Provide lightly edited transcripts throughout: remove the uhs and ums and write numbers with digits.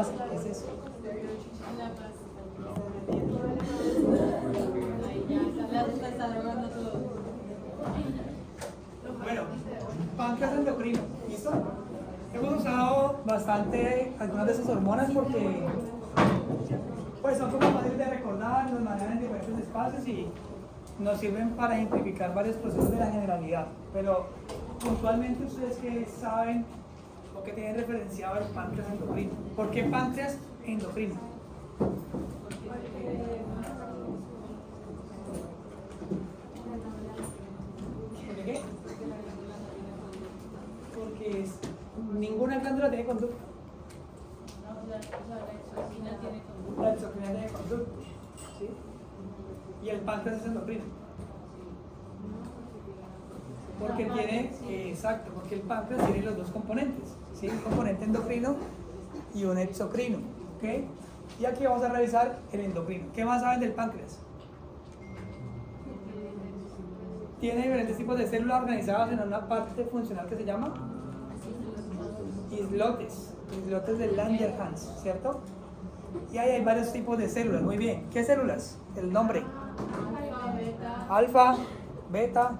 base, ¿qué es eso? La paz. Ahí ya está drogando todo. Bueno, páncreas endocrino, ¿listo? Hemos usado bastante algunas de esas hormonas porque pues son como fáciles de recordar, nos manejan en diferentes espacios y nos sirven para ejemplificar varios procesos de la generalidad. Pero puntualmente ustedes que saben o que tienen referenciado el páncreas endocrino. ¿Por qué páncreas endocrino? ¿Por qué? Porque ninguna glándula tiene conducto. La exocrina tiene conducto. La exocrina tiene conducto, ¿sí? Y el páncreas es endocrino. Porque tiene, exacto, porque el páncreas tiene los dos componentes, ¿sí? Un componente endocrino y un exocrino, ¿ok? Y aquí vamos a revisar el endocrino. ¿Qué más saben del páncreas? Tiene diferentes tipos de células organizadas en una parte funcional que se llama islotes de Langerhans, ¿cierto? Y ahí hay varios tipos de células, muy bien. ¿Qué células? El nombre. Alfa, beta,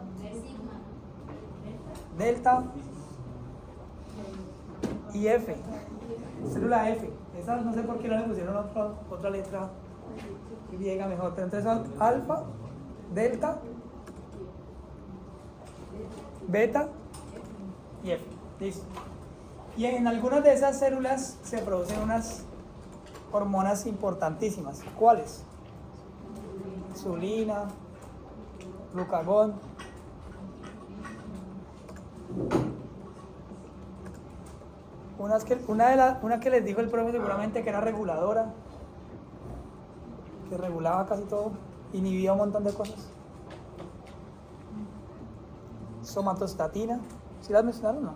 delta y F. Célula F. Esa no sé por qué no le pusieron otra letra griega mejor, pero entonces son alfa, delta, beta y F. Listo. Y en algunas de esas células se producen unas hormonas importantísimas. ¿Cuáles? Insulina, glucagón. Una que les dijo el profe seguramente que era reguladora, que regulaba casi todo, inhibía un montón de cosas. Somatostatina, ¿sí las mencionaron o no?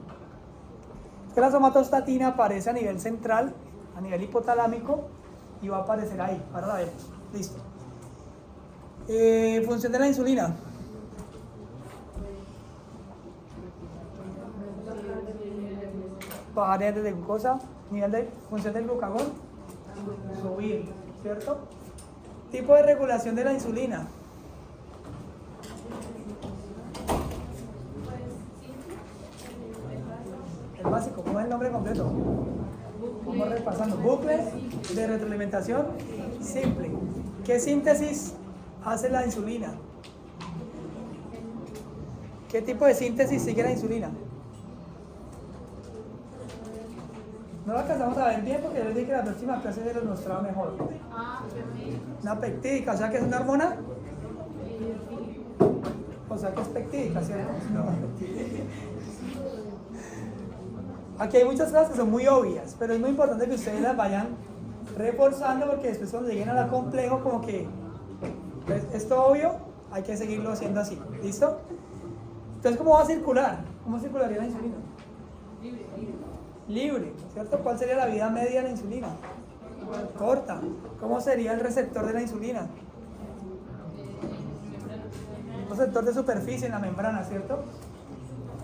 Es que la somatostatina aparece a nivel central, a nivel hipotalámico, y va a aparecer ahí, ahora la vemos. Listo. Función de la insulina. Bajar nivel de glucosa, nivel de función del glucagón, subir, ¿cierto? Tipo de regulación de la insulina. El básico, ¿cómo es el nombre completo? Vamos repasando. Bucle de retroalimentación simple. ¿Qué síntesis hace la insulina? ¿Qué tipo de síntesis sigue la insulina? No lo alcanzamos a ver bien porque yo les dije que la próxima clase se los mostraba mejor. Una peptídica, o sea que es una hormona. O sea que es peptídica, ¿cierto? No, aquí hay muchas cosas que son muy obvias, pero es muy importante que ustedes las vayan reforzando porque después cuando lleguen a la complejo como que pues, esto obvio, hay que seguirlo haciendo así. ¿Listo? Entonces, ¿cómo va a circular? ¿Cómo circularía la insulina? Libre, ¿cierto? ¿Cuál sería la vida media de la insulina? Corta. ¿Cómo sería el receptor de la insulina? Un receptor de superficie en la membrana, ¿cierto?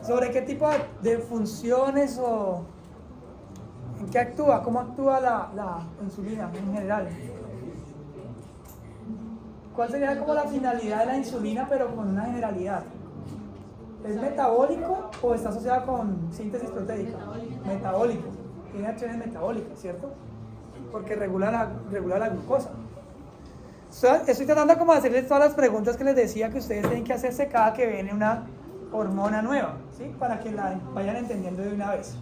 ¿Sobre qué tipo de funciones o en qué actúa? ¿Cómo actúa la insulina en general? ¿Cuál sería como la finalidad de la insulina pero con una generalidad? ¿Es metabólico o está asociado con síntesis proteica? Metabólico. Tiene acciones metabólicas, ¿cierto? Porque regula la glucosa. Estoy tratando como de hacerles todas las preguntas que les decía que ustedes tienen que hacerse cada que viene una hormona nueva, ¿sí? Para que la vayan entendiendo de una vez.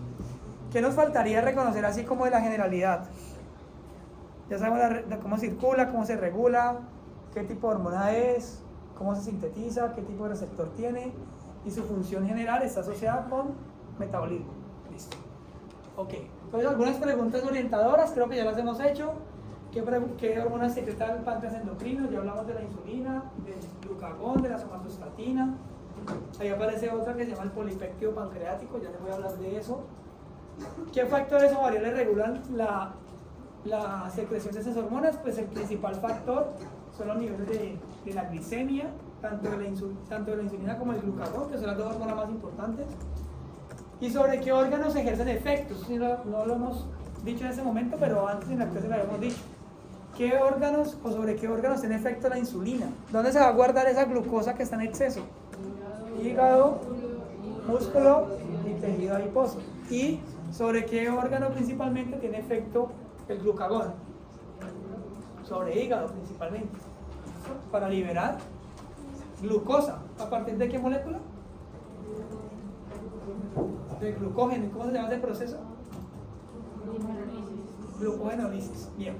¿Qué nos faltaría reconocer así como de la generalidad? Ya sabemos cómo circula, cómo se regula, qué tipo de hormona es, cómo se sintetiza, qué tipo de receptor tiene y su función general está asociada con metabolismo. Listo. Ok. Entonces algunas preguntas orientadoras, creo que ya las hemos hecho. ¿Qué hormonas secreta el páncreas endocrino? Ya hablamos de la insulina, del glucagón, de la somatostatina. Ahí aparece otra que se llama el polipéptido pancreático, ya les voy a hablar de eso. ¿Qué factores o variables regulan la secreción de esas hormonas? Pues el principal factor son los niveles de la glicemia, tanto de la insulina como el glucagón, que son las dos hormonas más importantes. ¿Y sobre qué órganos ejercen efectos? No lo hemos dicho en ese momento, pero antes en la clase lo habíamos dicho. ¿Qué órganos o sobre qué órganos tiene efecto la insulina? ¿Dónde se va a guardar esa glucosa que está en exceso? Hígado, músculo y tejido adiposo. ¿Y sobre qué órgano principalmente tiene efecto el glucagón? Sobre hígado principalmente. Para liberar glucosa. ¿A partir de qué molécula? De glucógeno. ¿Cómo se llama ese proceso? Glucogenólisis. Bien.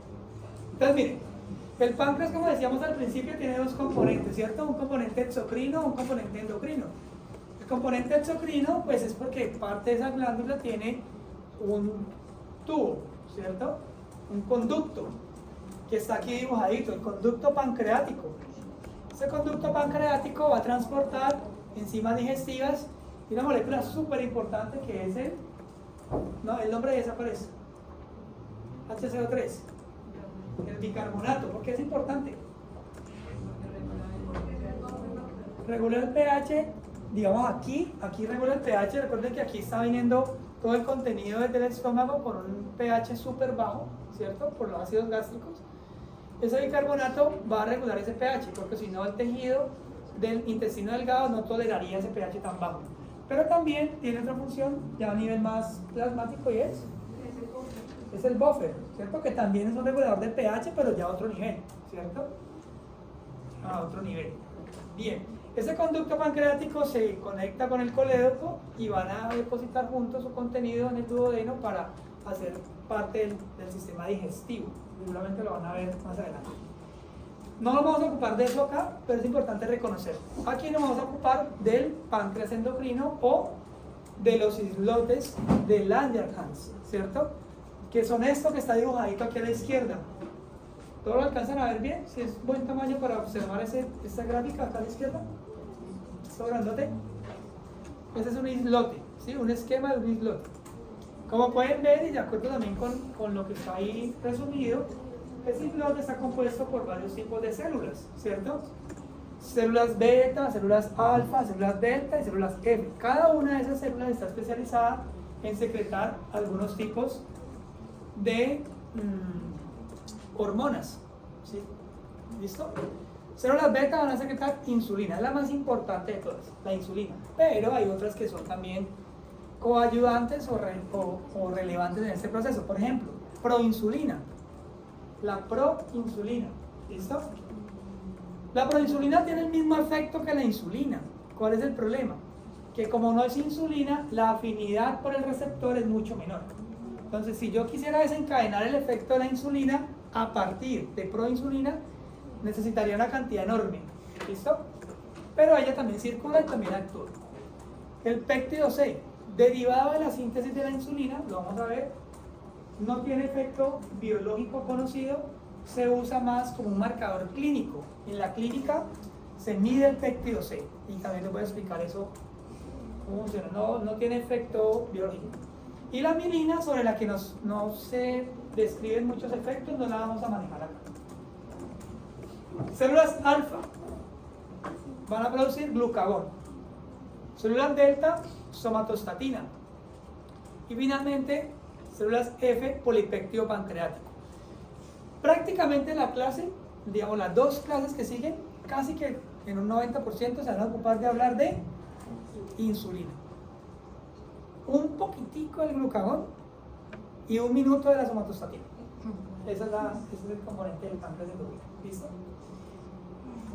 Entonces miren, el páncreas, como decíamos al principio, tiene dos componentes, ¿cierto? Un componente exocrino, un componente endocrino. El componente exocrino, pues es porque parte de esa glándula tiene un tubo, ¿cierto? Un conducto, que está aquí dibujadito, el conducto pancreático. Ese conducto pancreático va a transportar enzimas digestivas y una molécula súper importante que es el nombre desaparece, HCO3, el bicarbonato. ¿Por qué es importante? Regula el pH, digamos aquí regula el pH. Recuerden que aquí está viniendo todo el contenido desde el estómago por un pH súper bajo, ¿cierto? Por los ácidos gástricos. Ese bicarbonato va a regular ese pH, porque si no el tejido del intestino delgado no toleraría ese pH tan bajo. Pero también tiene otra función ya a nivel más plasmático y es el buffer, ¿cierto? Que también es un regulador de pH, pero ya a otro nivel, ¿cierto? A otro nivel. Bien, ese conducto pancreático se conecta con el colédoco y van a depositar juntos su contenido en el duodeno para hacer parte del sistema digestivo. Seguramente lo van a ver más adelante. No nos vamos a ocupar de eso acá, pero es importante reconocer. Aquí nos vamos a ocupar del páncreas endocrino o de los islotes de Langerhans, ¿cierto? Que son esto que está dibujadito aquí a la izquierda. ¿Todos lo alcanzan a ver bien? Si es buen tamaño para observar esta gráfica acá a la izquierda. ¿Está grandote? Ese es un islote, ¿sí? Un esquema de un islote. Como pueden ver, y de acuerdo también con lo que está ahí resumido, ese islote está compuesto por varios tipos de células, ¿cierto? Células beta, células alfa, células delta y células F. Cada una de esas células está especializada en secretar algunos tipos de hormonas, ¿sí? ¿Listo? Células beta van a secretar insulina, es la más importante de todas, la insulina. Pero hay otras que son también coayudantes o relevantes en este proceso. Por ejemplo, proinsulina. La proinsulina, ¿listo? La proinsulina tiene el mismo efecto que la insulina. ¿Cuál es el problema? Que como no es insulina, la afinidad por el receptor es mucho menor. Entonces, si yo quisiera desencadenar el efecto de la insulina a partir de proinsulina, necesitaría una cantidad enorme, ¿listo? Pero ella también circula y también actúa. El péptido C, derivado de la síntesis de la insulina, lo vamos a ver, no tiene efecto biológico conocido, se usa más como un marcador clínico. En la clínica se mide el péptido C y también les voy a explicar eso cómo funciona. No tiene efecto biológico. Y la mielina, sobre la que no se describen muchos efectos, no la vamos a manejar acá. Células alfa van a producir glucagón. Células delta, somatostatina. Y finalmente, células F, polipéptido pancreático. Prácticamente la clase, digamos las dos clases que siguen, casi que en un 90% se van a ocupar de hablar de insulina. Un poquitico del glucagón y un minuto de la somatostatina. Ese es el componente del páncreas endocrino. ¿Listo?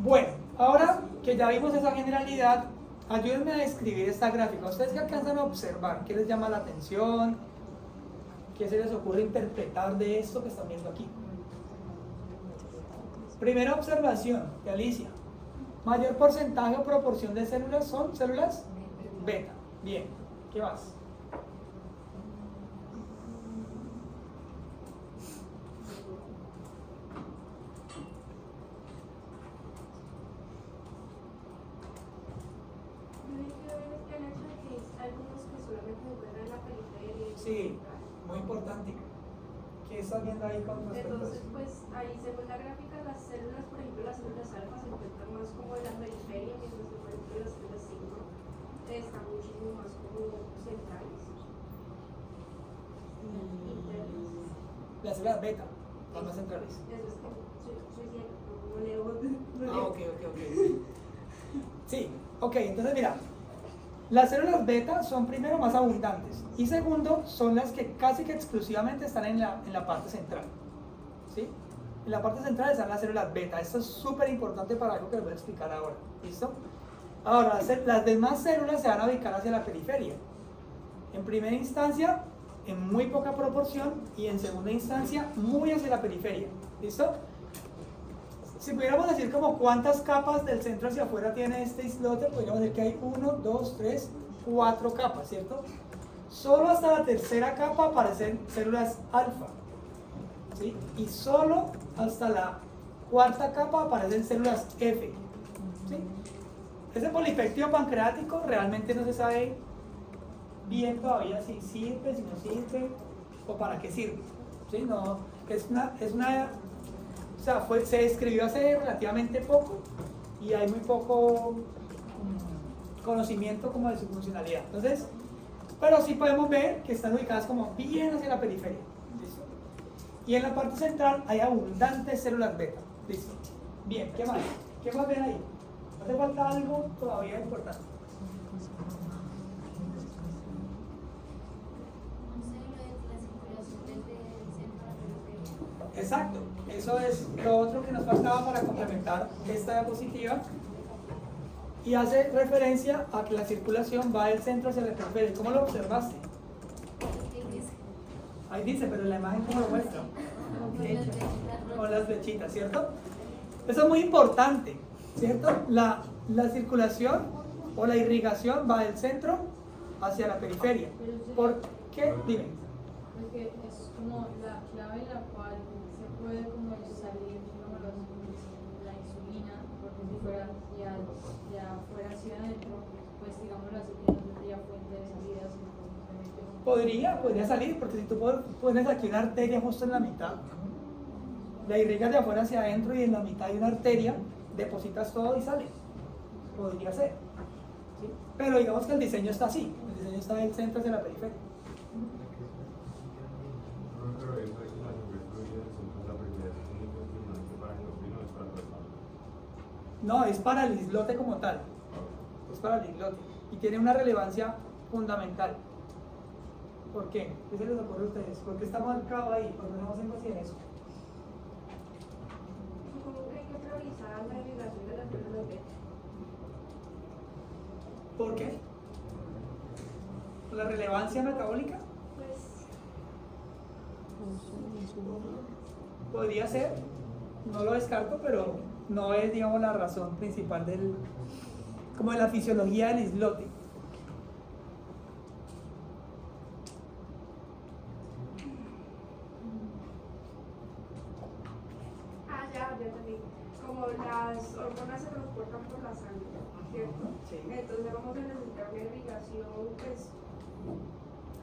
Bueno, ahora que ya vimos esa generalidad, ayúdenme a describir esta gráfica. ¿Ustedes qué alcanzan a observar? ¿Qué les llama la atención? ¿Qué se les ocurre interpretar de esto que están viendo aquí? Primera observación de Alicia. Mayor porcentaje o proporción de células son células beta. Bien, ¿qué más? Sí, muy importante. ¿Qué estás viendo ahí con respecto a Entonces, eso? pues ahí según la gráfica, las células, por ejemplo, las células alfa se encuentran más como en la periferia, mientras que por ejemplo las células 5 están muchísimo más como centrales. Internas. Las células beta, las más centrales. Eso es que soy ciega, no leo. Ah, ok. Sí, ok, entonces mira, las células beta son primero más abundantes y segundo son las que casi que exclusivamente están en la parte central. ¿Sí? En la parte central están las células beta. Esto es súper importante para algo que les voy a explicar ahora. ¿Listo? Ahora, las demás células se van a ubicar hacia la periferia. En primera instancia, en muy poca proporción, y en segunda instancia, muy hacia la periferia. ¿Listo? Si pudiéramos decir como cuántas capas del centro hacia afuera tiene este islote, podríamos decir que hay 1, 2, 3, 4 capas, ¿cierto? Solo hasta la tercera capa aparecen células alfa, ¿sí? Y solo hasta la cuarta capa aparecen células F, ¿sí? Ese polipéptido pancreático realmente no se sabe bien todavía si sirve, si no sirve, o para qué sirve, ¿sí? No, o sea, se describió hace relativamente poco y hay muy poco conocimiento como de su funcionalidad. Entonces, pero sí podemos ver que están ubicadas como bien hacia la periferia. ¿Listo? Y en la parte central hay abundantes células beta. ¿Listo? Bien, ¿qué más? ¿Qué más ven ahí? ¿Hace falta algo todavía importante? Exacto, eso es lo otro que nos faltaba para complementar esta diapositiva y hace referencia a que la circulación va del centro hacia la periferia. ¿Cómo lo observaste? Ahí dice, pero la imagen ¿cómo lo muestra? Con las flechitas, ¿cierto? Eso es muy importante, ¿cierto? La circulación o la irrigación va del centro hacia la periferia. ¿Por qué? Dime. Porque es como la clave en la cual se puede como salir como la insulina, porque si fuera ya fuera hacia adentro, pues digámoslo así, que no tendría fuente de salida, sino simplemente Podría salir, porque si tú pones aquí una arteria justo en la mitad, la irrigas de afuera hacia adentro y en la mitad hay una arteria, depositas todo y sale. Podría ser, ¿sí? Pero digamos que el diseño está así, el diseño está del centro hacia la periferia. No, es para el islote como tal. Es para el islote. Y tiene una relevancia fundamental. ¿Por qué? ¿Qué se les ocurre a ustedes? ¿Por qué está marcado ahí? ¿Por qué no hacen énfasis en eso? Supongo que hay que priorizar la irrigación de las células beta. ¿Por qué? ¿Por la relevancia metabólica? Pues, Podría ser, no lo descarto, pero no es, digamos, la razón principal como de la fisiología del islote. ya entendí. Como las hormonas se transportan por la sangre, ¿cierto? Sí. Entonces vamos a necesitar una irrigación, pues,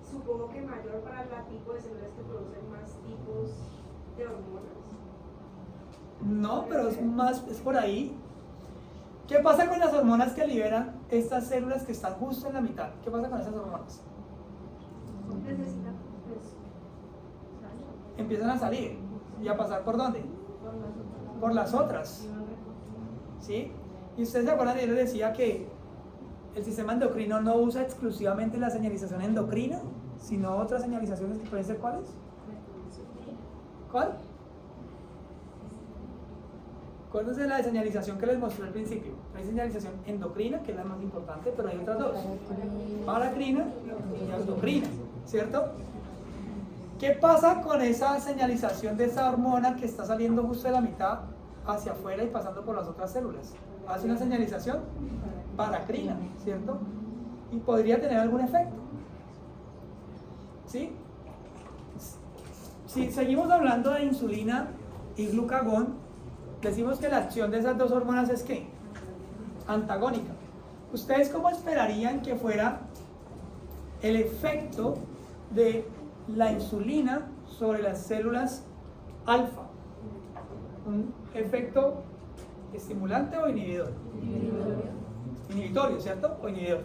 supongo que mayor para el tipo de células que producen más tipos de hormonas. No, pero es por ahí. ¿Qué pasa con las hormonas que liberan estas células que están justo en la mitad? ¿Qué pasa con esas hormonas? Necesitan, pues, Empiezan a salir. ¿Y a pasar por dónde? Por las otras. ¿Sí? Y ustedes se acuerdan, yo les decía que el sistema endocrino no usa exclusivamente la señalización endocrina, sino otras señalizaciones que pueden ser ¿cuáles? ¿Cuál? Acuérdense de la señalización que les mostré al principio. Hay señalización endocrina, que es la más importante, pero hay otras dos: paracrina y autocrina, ¿cierto? ¿Qué pasa con esa señalización de esa hormona que está saliendo justo de la mitad hacia afuera y pasando por las otras células? Hace una señalización paracrina, ¿cierto? Y podría tener algún efecto. ¿Sí? Si seguimos hablando de insulina y glucagón, decimos que la acción de esas dos hormonas es ¿qué? Antagónica. ¿Ustedes cómo esperarían que fuera el efecto de la insulina sobre las células alfa? ¿Un efecto estimulante o inhibidor? Inhibitorio, ¿cierto? O inhibidor.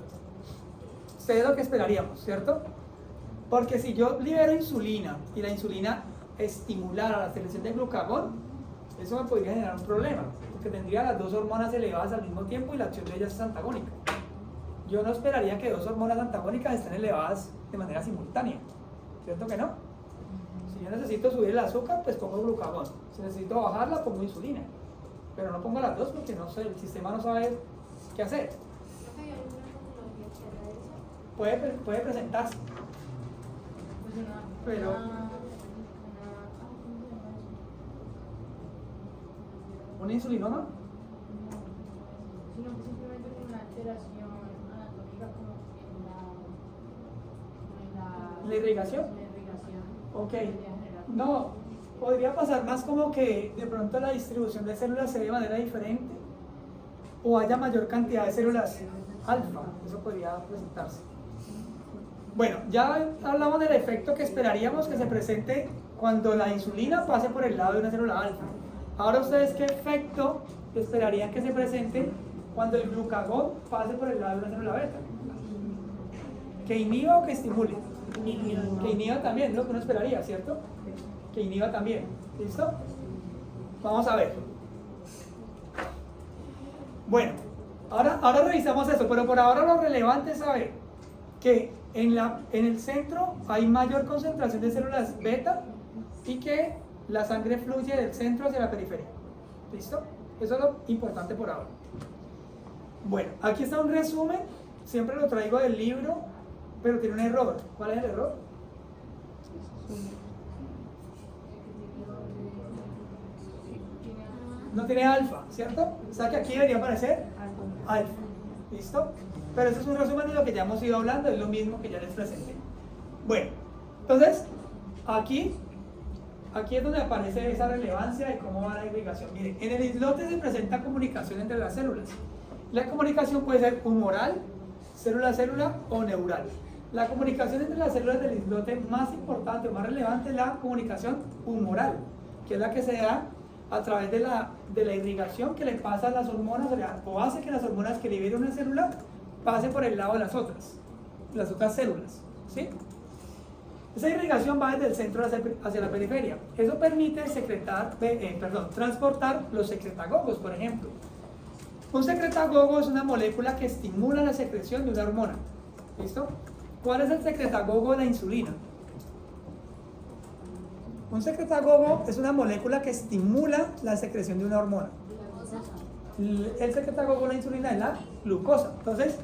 Ustedes lo que esperaríamos, ¿cierto? Porque si yo libero insulina y la insulina estimular a la secreción de glucagón, eso me podría generar un problema, porque tendría las dos hormonas elevadas al mismo tiempo y la acción de ellas es antagónica. Yo no esperaría que dos hormonas antagónicas estén elevadas de manera simultánea, ¿cierto que no? Si yo necesito subir el azúcar, pues pongo glucagón. Si necesito bajarla, pongo insulina. Pero no pongo las dos porque no sé, el sistema no sabe qué hacer. Puede presentarse. Pero ¿una insulinoma? Sino simplemente con una alteración anatómica como en ¿La irrigación? la irrigación. Ok. Podría generar. No, podría pasar más como que de pronto la distribución de células se dé de manera diferente o haya mayor cantidad de células alfa. Eso podría presentarse. Bueno, ya hablamos del efecto que esperaríamos que se presente cuando la insulina pase por el lado de una célula alfa. Ahora ustedes, ¿qué efecto esperarían que se presente cuando el glucagón pase por el lado de una célula beta? ¿Que inhiba o que estimule? Que inhiba también, es lo que uno esperaría, ¿cierto? Que inhiba también. ¿Listo? Vamos a ver. Bueno, ahora revisamos eso, pero por ahora lo relevante es saber que en el centro hay mayor concentración de células beta y que la sangre fluye del centro hacia la periferia. ¿Listo? Eso es lo importante por ahora. Bueno, aquí está un resumen, siempre lo traigo del libro, pero tiene un error. ¿Cuál es el error? No tiene alfa, ¿cierto? O sea que aquí debería aparecer alfa. ¿Listo? Pero eso es un resumen de lo que ya hemos ido hablando, es lo mismo que ya les presenté. Bueno, entonces, aquí es donde aparece esa relevancia de cómo va la irrigación. Miren, en el islote se presenta comunicación entre las células. La comunicación puede ser humoral, célula a célula o neural. La comunicación entre las células del islote más importante o más relevante es la comunicación humoral, que es la que se da a través de la irrigación que le pasa a las hormonas, o hace que las hormonas que libera una célula pase por el lado de las otras células, ¿sí? Esa irrigación va desde el centro hacia la periferia. Eso permite transportar los secretagogos, por ejemplo. Un secretagogo es una molécula que estimula la secreción de una hormona. ¿Listo? ¿Cuál es el secretagogo de la insulina? Un secretagogo es una molécula que estimula la secreción de una hormona. El secretagogo de la insulina es la glucosa. Entonces,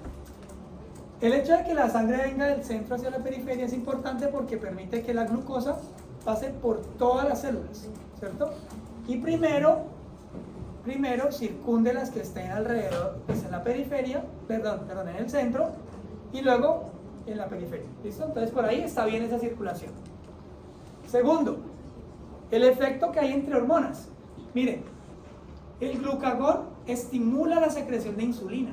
el hecho de que la sangre venga del centro hacia la periferia es importante porque permite que la glucosa pase por todas las células, ¿cierto? Y primero circunde las que estén alrededor, pues en la periferia, en el centro, y luego en la periferia, ¿listo? Entonces por ahí está bien esa circulación. Segundo, el efecto que hay entre hormonas. Miren, el glucagón estimula la secreción de insulina.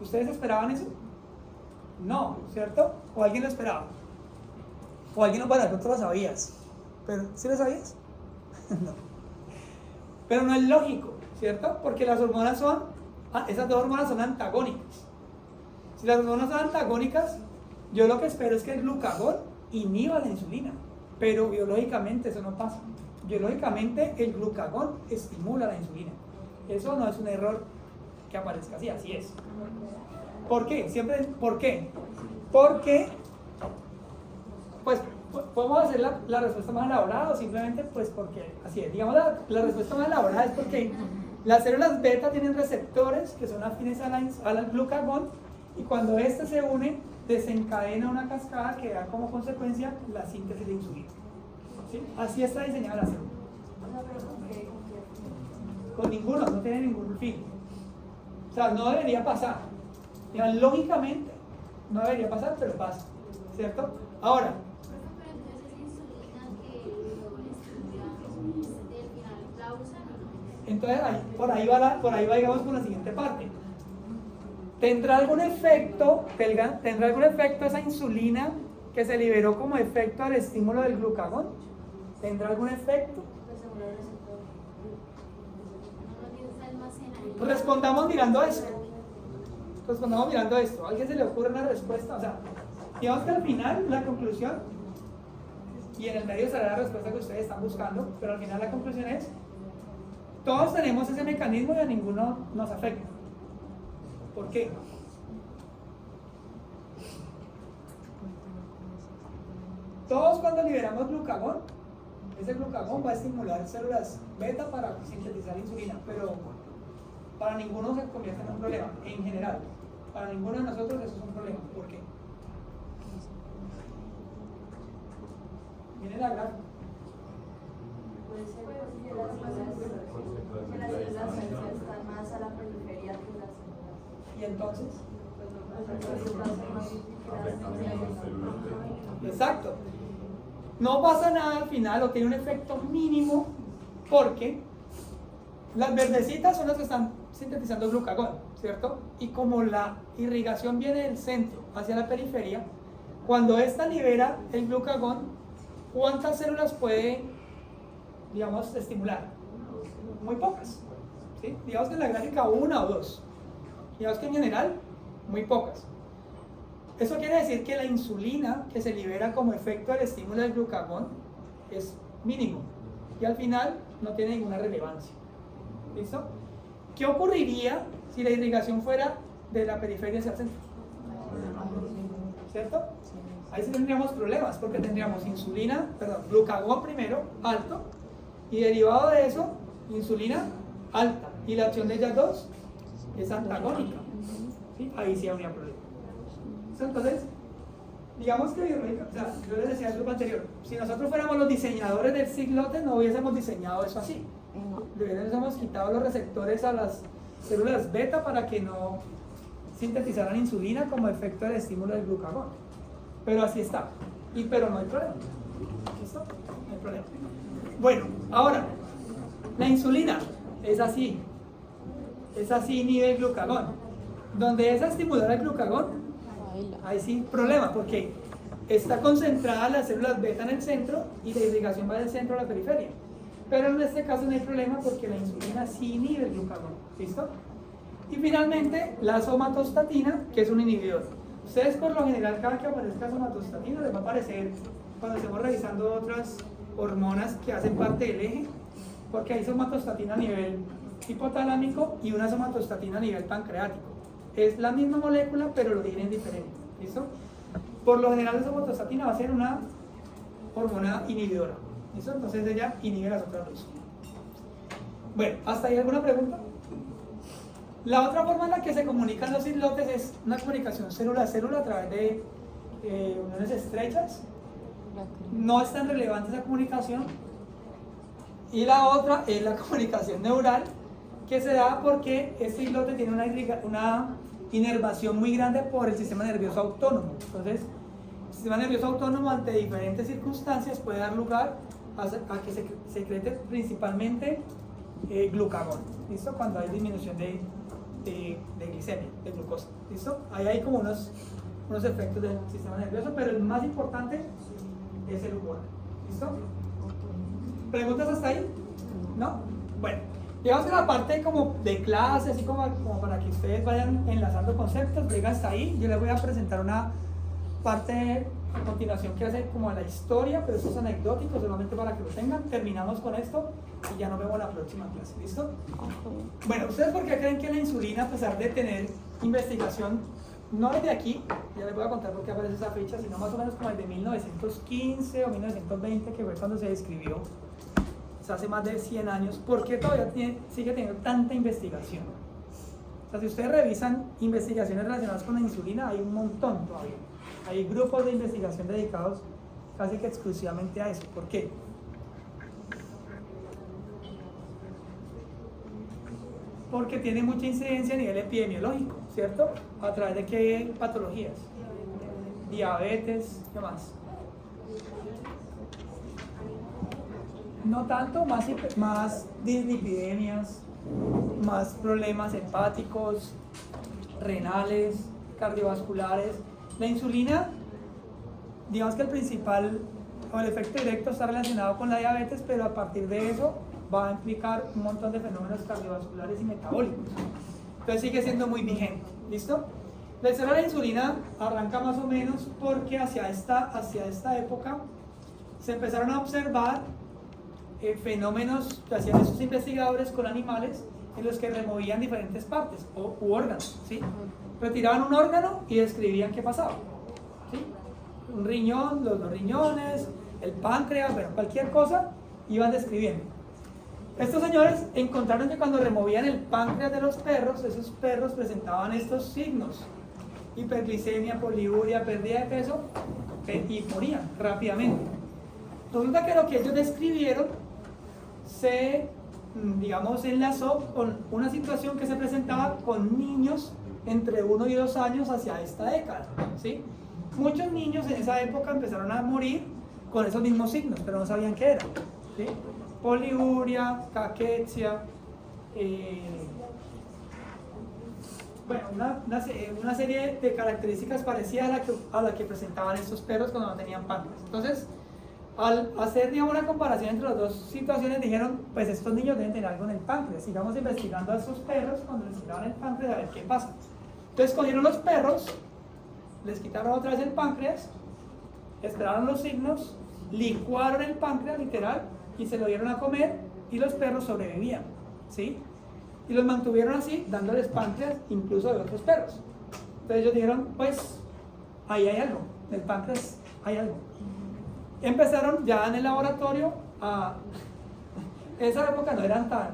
¿Ustedes esperaban eso? No, ¿cierto? ¿O alguien lo esperaba? O alguien no lo sabías. ¿Pero sí lo sabías? No. Pero no es lógico, ¿cierto? Porque las hormonas esas dos hormonas son antagónicas. Si las hormonas son antagónicas, yo lo que espero es que el glucagón inhiba la insulina. Pero biológicamente eso no pasa. Biológicamente el glucagón estimula la insulina. Eso no es un error que aparezca así, así es. ¿Por qué? ¿Por qué? Porque, pues, podemos hacer la respuesta más elaborada o simplemente, pues, porque así es. Digamos, la respuesta más elaborada es porque las células beta tienen receptores que son afines al glucagón y cuando este se une, desencadena una cascada que da como consecuencia la síntesis de insulina. ¿Sí? Así está diseñada la célula. Con ninguno, no tiene ningún fin. O sea, no debería pasar. Lógicamente, no debería pasar, pero pasa. ¿Cierto? Ahora. Pero entonces esa insulina que luego le estimula, al final la usan o no. Entonces, por ahí va, digamos, con la siguiente parte. ¿Tendrá algún efecto esa insulina que se liberó como efecto al estímulo del glucagón? ¿Tendrá algún efecto? Respondamos mirando esto. ¿A alguien se le ocurre una respuesta? O sea, digamos que al final, la conclusión y en el medio será la respuesta que ustedes están buscando, pero al final la conclusión es, todos tenemos ese mecanismo y a ninguno nos afecta. ¿Por qué? Todos cuando liberamos glucagón, ese glucagón va a estimular células beta para sintetizar insulina, pero para ninguno se convierte en un problema, en general. Para ninguno de nosotros eso es un problema. ¿Por qué? Miren la gráfica. Puede ser porque las células están más a la periferia que las células. ¿Y entonces? Pues Exacto. No pasa nada al final o tiene un efecto mínimo porque las verdecitas son las que están sintetizando glucagón, ¿cierto? Y como la irrigación viene del centro hacia la periferia, cuando esta libera el glucagón, ¿cuántas células puede, digamos, estimular? Muy pocas, ¿sí? Digamos que en la gráfica 1 o 2. Digamos que en general, muy pocas. Eso quiere decir que la insulina que se libera como efecto del estímulo del glucagón es mínimo y al final no tiene ninguna relevancia. ¿Listo? ¿Qué ocurriría si la irrigación fuera de la periferia hacia el centro? ¿Cierto? Ahí sí tendríamos problemas porque tendríamos glucagón primero, alto, y derivado de eso, insulina alta. Y la acción de ellas dos es antagónica. ¿Sí? Ahí sí habría problemas. Entonces, digamos que yo les decía en el grupo anterior, si nosotros fuéramos los diseñadores del siglote, no hubiésemos diseñado eso así. Le hubiésemos quitado los receptores a las células beta para que no sintetizaran insulina como efecto del estímulo del glucagón. Pero así está. Pero no hay problema. ¿Listo? No hay problema. Bueno, ahora, la insulina es así. Es así nivel glucagón. Donde es a estimular el glucagón, ahí sí problema, porque está concentrada las células beta en el centro y la irrigación va del centro a la periferia. Pero en este caso no hay problema porque la insulina sí inhibe el glucagón. ¿Listo? Y finalmente, la somatostatina, que es un inhibidor. Ustedes por lo general, cada que aparezca somatostatina, les va a aparecer cuando estemos revisando otras hormonas que hacen parte del eje, porque hay somatostatina a nivel hipotalámico y una somatostatina a nivel pancreático. Es la misma molécula, pero el origen es diferente. ¿Listo? Por lo general, la somatostatina va a ser una hormona inhibidora. ¿Listo? Entonces ella inhibe las otras dos. Bueno, ¿hasta ahí alguna pregunta? La otra forma en la que se comunican los islotes es una comunicación célula a célula a través de uniones estrechas. No es tan relevante esa comunicación. Y la otra es la comunicación neural, que se da porque este islote tiene una inervación muy grande por el sistema nervioso autónomo. Entonces, el sistema nervioso autónomo ante diferentes circunstancias puede dar lugar a que se secrete principalmente glucagón. ¿Listo? Cuando hay disminución de glicemia, de glucosa. ¿Listo? Ahí hay como unos efectos del sistema nervioso, pero el más importante es el humor. ¿Listo? ¿Preguntas hasta ahí? ¿No? Bueno, digamos que la parte como de clase, así como para que ustedes vayan enlazando conceptos, llega hasta ahí. Yo les voy a presentar una parte a continuación que hace como la historia, pero eso es anecdótico, solamente para que lo tengan. Terminamos con esto y ya nos vemos en la próxima clase. ¿Listo? Bueno, ¿ustedes por qué creen que la insulina, a pesar de tener investigación, no desde aquí, ya les voy a contar por qué aparece esa fecha, sino más o menos como desde 1915 o 1920, que fue cuando se describió, hace más de 100 años, ¿por qué todavía sigue teniendo tanta investigación? O sea, si ustedes revisan investigaciones relacionadas con la insulina, hay un montón todavía. Hay grupos de investigación dedicados casi que exclusivamente a eso. ¿Por qué? Porque tiene mucha incidencia a nivel epidemiológico, ¿cierto? ¿A través de qué patologías? Diabetes, ¿qué más? No tanto, más dislipidemias, más problemas hepáticos, renales, cardiovasculares. La insulina, digamos que el principal o el efecto directo está relacionado con la diabetes, pero a partir de eso va a implicar un montón de fenómenos cardiovasculares y metabólicos. Entonces sigue siendo muy vigente. ¿Listo? La historia de la insulina arranca más o menos porque hacia esta época se empezaron a observar fenómenos que hacían esos investigadores con animales en los que removían diferentes partes u órganos, ¿sí? Retiraban un órgano y describían qué pasaba, ¿sí? Un riñón, los dos riñones, el páncreas, bueno, cualquier cosa, iban describiendo. Estos señores encontraron que cuando removían el páncreas de los perros, esos perros presentaban estos signos: hiperglicemia, poliuria, pérdida de peso, y morían rápidamente. Resulta que lo que ellos describieron se, digamos, enlazó con una situación que se presentaba con niños entre 1 y 2 años hacia esta década, ¿sí? Muchos niños en esa época empezaron a morir con esos mismos signos, pero no sabían qué era, ¿sí? Poliuria, caquexia, bueno, una serie de características parecidas a la que presentaban estos perros cuando no tenían páncreas. Entonces, al hacer, digamos, una comparación entre las dos situaciones, dijeron, pues estos niños deben tener algo en el páncreas. Sigamos investigando a estos perros cuando les quitaban el páncreas a ver qué pasa. Entonces cogieron los perros, les quitaron otra vez el páncreas, esperaron los signos, licuaron el páncreas literal y se lo dieron a comer y los perros sobrevivían, ¿sí? Y los mantuvieron así, dándoles páncreas incluso de otros perros. Entonces ellos dijeron, pues ahí hay algo, en el páncreas hay algo. Empezaron ya en el laboratorio a... Esa época no eran tan...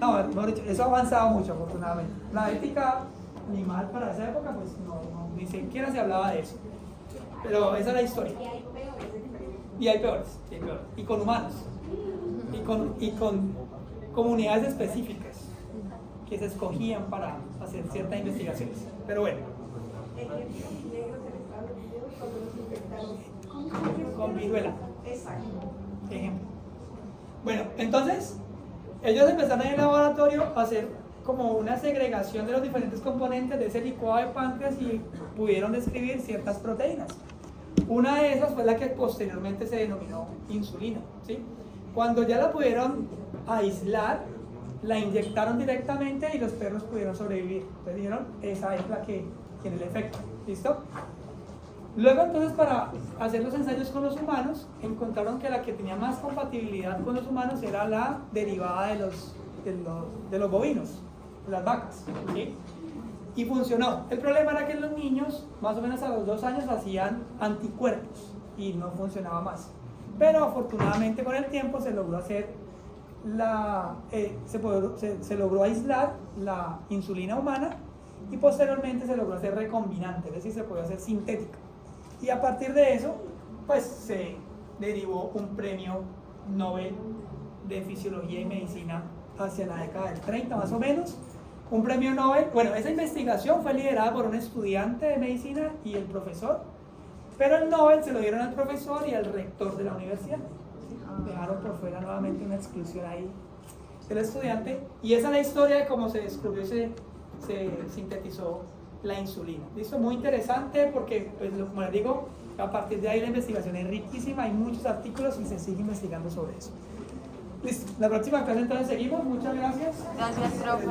No, mejor dicho, eso ha avanzado mucho afortunadamente. La ética animal para esa época, pues no, ni siquiera se hablaba de eso. Pero esa es la historia. Y hay peores, y hay peores. Y con humanos. Y con comunidades específicas que se escogían para hacer ciertas investigaciones. Pero bueno. Con viruela. Exacto. Ejemplo. Bueno, entonces, ellos empezaron en el laboratorio a hacer como una segregación de los diferentes componentes de ese licuado de páncreas y pudieron describir ciertas proteínas. Una de esas fue la que posteriormente se denominó insulina, ¿sí? Cuando ya la pudieron aislar, la inyectaron directamente y los perros pudieron sobrevivir. Entonces dijeron, esa es la que tiene el efecto. ¿Listo? Luego entonces, para hacer los ensayos con los humanos, encontraron que la que tenía más compatibilidad con los humanos era la derivada de los bovinos, de las vacas, ¿sí? Y funcionó. El problema era que los niños, más o menos a los 2 años, hacían anticuerpos y no funcionaba más. Pero afortunadamente con el tiempo se logró hacer se logró aislar la insulina humana y posteriormente se logró hacer recombinante, es decir, se puede hacer sintética. Y a partir de eso, pues se derivó un premio Nobel de Fisiología y Medicina hacia la década del 30 más o menos. Un premio Nobel, bueno, esa investigación fue liderada por un estudiante de medicina y el profesor, pero el Nobel se lo dieron al profesor y al rector de la universidad. Dejaron por fuera nuevamente una exclusión ahí del estudiante, y esa es la historia de cómo se descubrió y se sintetizó la insulina. ¿Listo? Muy interesante porque, pues, como les digo, a partir de ahí la investigación es riquísima, hay muchos artículos y se sigue investigando sobre eso. Listo, la próxima clase entonces seguimos. Muchas gracias. Gracias, profe.